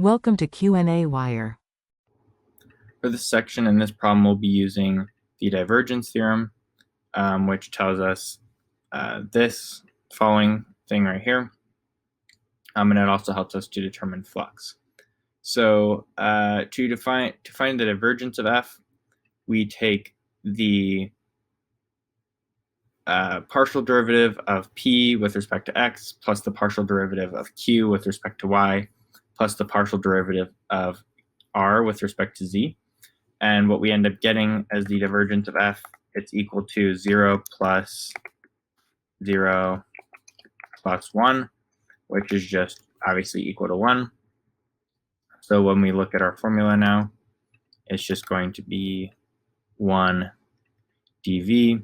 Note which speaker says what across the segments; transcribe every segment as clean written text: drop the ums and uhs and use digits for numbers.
Speaker 1: Welcome to qnawire.
Speaker 2: For this section in this problem, we'll be using the divergence theorem, which tells us this following thing right here. And it also helps us to determine flux. So to find the divergence of F, we take the partial derivative of P with respect to X plus the partial derivative of Q with respect to Y plus the partial derivative of R with respect to Z. And what we end up getting as the divergence of F, it's equal to 0 plus 0 plus 1, which is just obviously equal to 1. So when we look at our formula now, it's just going to be 1 dV.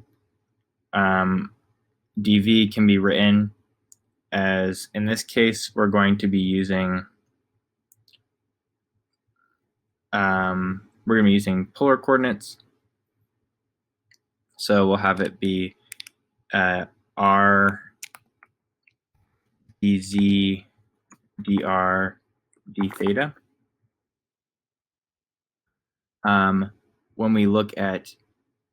Speaker 2: dV can be written as, in this case, we're going to be using polar coordinates. So we'll have it be r dz dr d theta. When we look at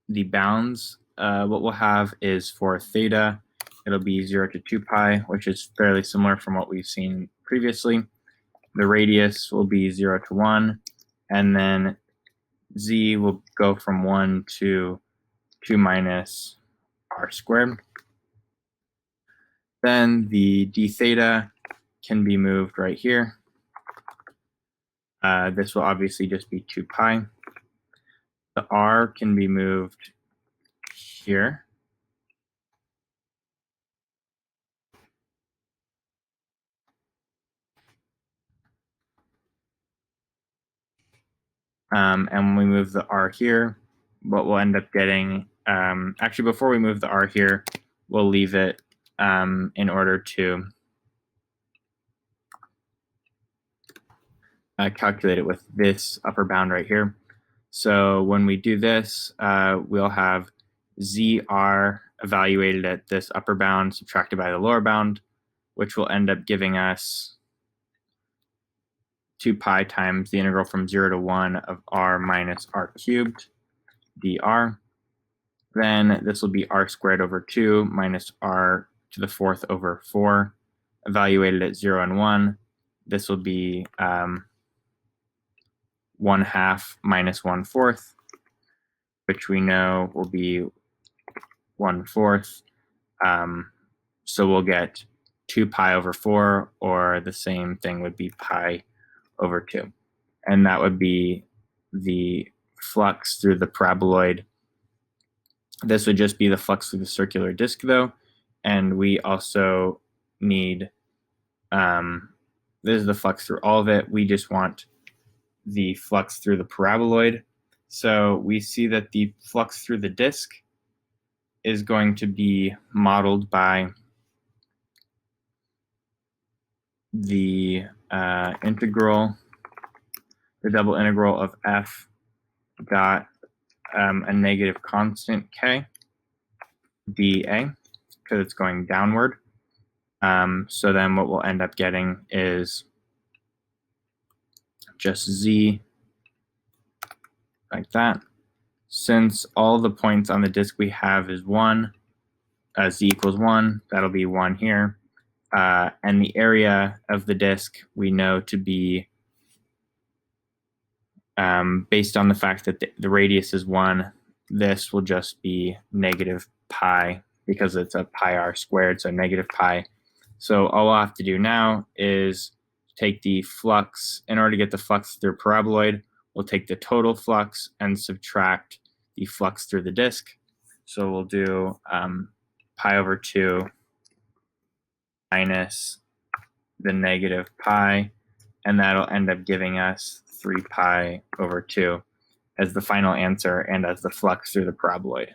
Speaker 2: the bounds, what we'll have is for theta, it'll be 0 to 2 pi, which is fairly similar from what we've seen previously. The radius will be 0 to 1, and then z will go from 1 to 2 minus r squared. Then the d theta can be moved right here. This will obviously just be 2 pi. The r can be moved here. And when we move the r here, what we'll end up getting, actually before we move the r here, we'll leave it in order to calculate it with this upper bound right here. So when we do this, we'll have ZR evaluated at this upper bound subtracted by the lower bound, which will end up giving us 2 pi times the integral from 0 to 1 of r minus r cubed dr. Then this will be r squared over 2 minus r to the 4th over 4, evaluated at 0 and 1. This will be 1/2 minus 1/4, which we know will be 1/4. So we'll get 2 pi over 4, or the same thing would be pi over 2. And that would be the flux through the paraboloid. This would just be the flux through the circular disk, though. And we also need, this is the flux through all of it. We just want the flux through the paraboloid. So we see that the flux through the disk is going to be modeled by the integral, the double integral of f dot a negative constant k dA, because it's going downward. So then what we'll end up getting is just z like that. Since all the points on the disk we have is 1, z equals 1, that'll be 1 here. And the area of the disk we know to be, based on the fact that the radius is 1, this will just be negative pi, because it's a pi r squared, so negative pi. So all we'll have to do now is take the flux. In order to get the flux through paraboloid, we'll take the total flux and subtract the flux through the disk. So we'll do pi over 2 minus the negative pi, and that'll end up giving us 3 pi over 2 as the final answer and as the flux through the paraboloid.